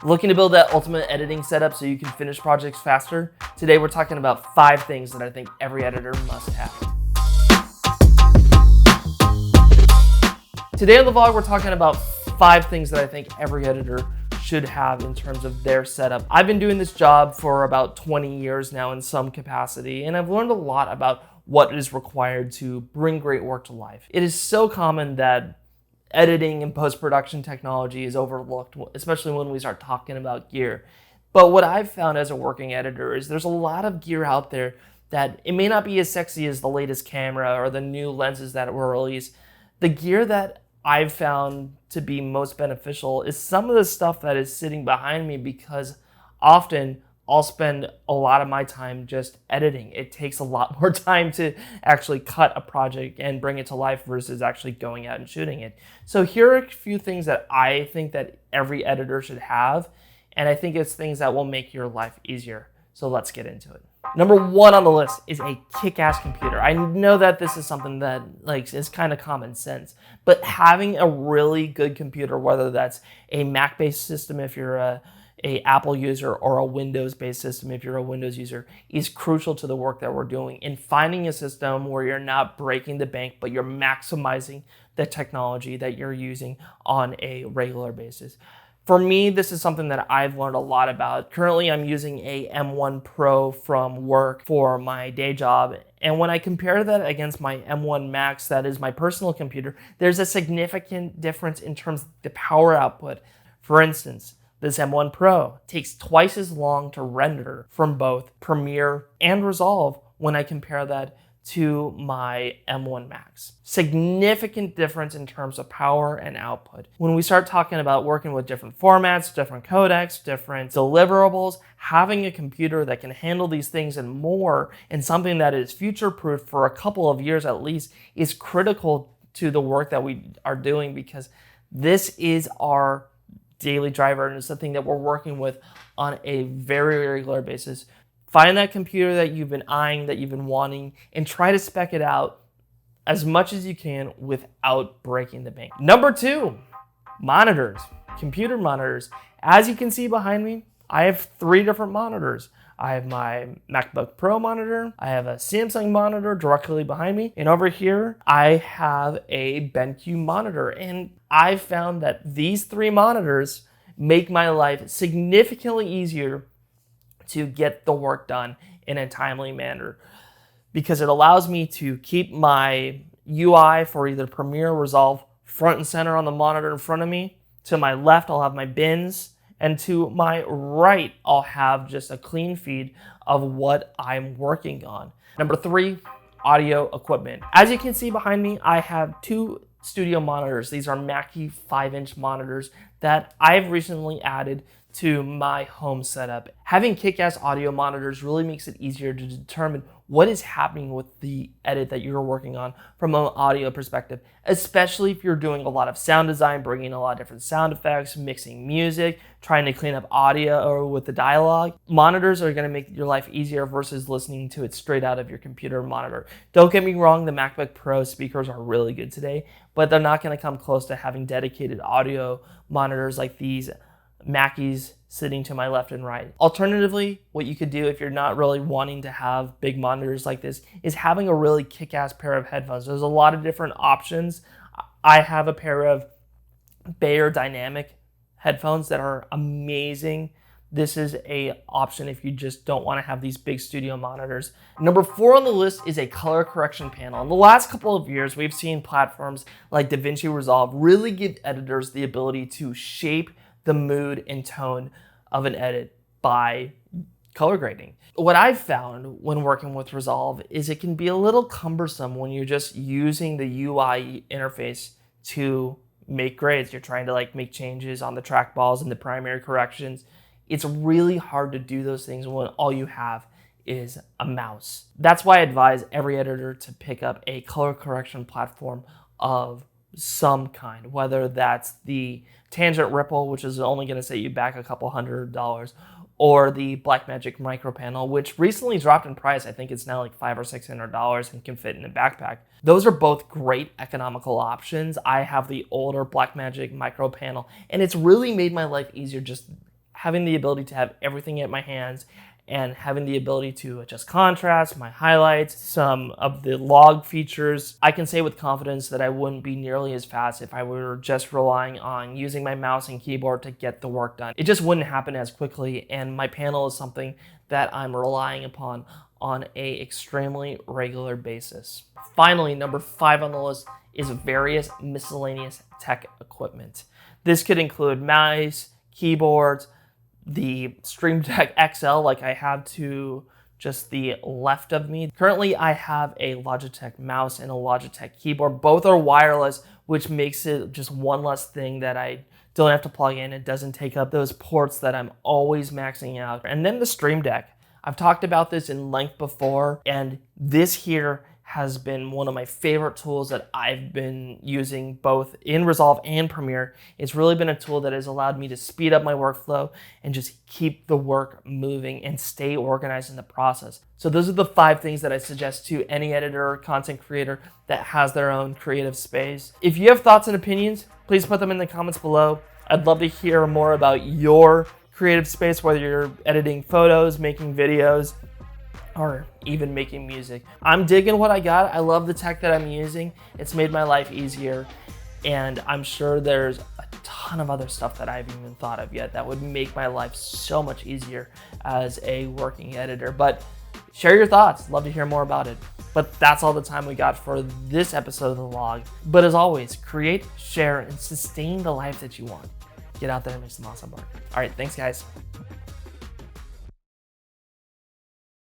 Looking to build that ultimate editing setup so you can finish projects faster? Today we're talking about 5 things that I think every editor must have. Today on the vlog we're talking about 5 things that I think every editor should have in terms of their setup. I've been doing this job for about 20 years now in some capacity, and I've learned a lot about what is required to bring great work to life. It is so common that editing and post-production technology is overlooked, especially when we start talking about gear. But what I've found as a working editor is there's a lot of gear out there that it may not be as sexy as the latest camera or the new lenses that were released. The gear that I've found to be most beneficial is some of the stuff that is sitting behind me, because often I'll spend a lot of my time just editing. It takes a lot more time to actually cut a project and bring it to life versus actually going out and shooting it. So here are a few things that I think that every editor should have, and I think it's things that will make your life easier. So let's get into it. Number 1 on the list is a kick-ass computer. I know that this is something that is kind of common sense, but having a really good computer, whether that's a Mac-based system if you're a Apple user or a Windows-based system if you're a Windows user, is crucial to the work that we're doing. In finding a system where you're not breaking the bank, but you're maximizing the technology that you're using on a regular basis. For me, this is something that I've learned a lot about. Currently, I'm using a M1 Pro from work for my day job. And when I compare that against my M1 Max, that is my personal computer, there's a significant difference in terms of the power output. For instance, this M1 Pro takes twice as long to render from both Premiere and Resolve when I compare that to my M1 Max. Significant difference in terms of power and output. When we start talking about working with different formats, different codecs, different deliverables, having a computer that can handle these things and more, and something that is future-proof for a couple of years at least, is critical to the work that we are doing, because this is our daily driver, and it's something that we're working with on a very regular basis. Find that computer that you've been eyeing, that you've been wanting, and try to spec it out as much as you can without breaking the bank. Number 2, monitors, computer monitors. As you can see behind me, I have 3 different monitors. I have my MacBook Pro monitor, I have a Samsung monitor directly behind me, and over here I have a BenQ monitor. And I've found that these 3 monitors make my life significantly easier to get the work done in a timely manner, because it allows me to keep my UI for either Premiere or Resolve front and center on the monitor in front of me. To my left, I'll have my bins, and to my right, I'll have just a clean feed of what I'm working on. Number 3, audio equipment. As you can see behind me, I have 2 studio monitors. These are Mackie 5-inch monitors that I've recently added to my home setup. Having kick-ass audio monitors really makes it easier to determine what is happening with the edit that you're working on from an audio perspective, especially if you're doing a lot of sound design, bringing a lot of different sound effects, mixing music, trying to clean up audio or with the dialogue. Monitors are gonna make your life easier versus listening to it straight out of your computer monitor. Don't get me wrong, the MacBook Pro speakers are really good today, but they're not gonna come close to having dedicated audio monitors like these Mackies sitting to my left and right. Alternatively, what you could do if you're not really wanting to have big monitors like this is having a really kick-ass pair of headphones. There's a lot of different options. I have a pair of Beyer Dynamic headphones that are amazing. This is an option if you just don't want to have these big studio monitors. Number 4 on the list is a color correction panel. In the last couple of years, we've seen platforms like DaVinci Resolve really give editors the ability to shape the mood and tone of an edit by color grading. What I've found when working with Resolve is it can be a little cumbersome when you're just using the UI interface to make grades. You're trying to make changes on the trackballs and the primary corrections. It's really hard to do those things when all you have is a mouse. That's why I advise every editor to pick up a color correction platform of some kind, whether that's the Tangent Ripple, which is only going to set you back a couple $100, or the Blackmagic Micro Panel, which recently dropped in price. I think it's now like $500 or $600 and can fit in a backpack. Those are both great economical options. I have the older Blackmagic Micro Panel, and it's really made my life easier just having the ability to have everything at my hands and having the ability to adjust contrast, my highlights, some of the log features, I can say with confidence that I wouldn't be nearly as fast if I were just relying on using my mouse and keyboard to get the work done. It just wouldn't happen as quickly, and my panel is something that I'm relying upon on a extremely regular basis. Finally, number 5 on the list is various miscellaneous tech equipment. This could include mice, keyboards, the Stream Deck XL like I have to just the left of me. Currently, I have a Logitech mouse and a Logitech keyboard. Both are wireless, which makes it just one less thing that I don't have to plug in. It doesn't take up those ports that I'm always maxing out. And then the Stream Deck. I've talked about this in length before, and this here has been one of my favorite tools that I've been using both in Resolve and Premiere. It's really been a tool that has allowed me to speed up my workflow and just keep the work moving and stay organized in the process. So those are the 5 things that I suggest to any editor or content creator that has their own creative space. If you have thoughts and opinions, please put them in the comments below. I'd love to hear more about your creative space, whether you're editing photos, making videos, or even making music. I'm digging what I got. I love the tech that I'm using. It's made my life easier, and I'm sure there's a ton of other stuff that I haven't even thought of yet that would make my life so much easier as a working editor. But share your thoughts. Love to hear more about it. But that's all the time we got for this episode of The Log. But as always, create, share, and sustain the life that you want. Get out there and make some awesome work. All right, thanks guys.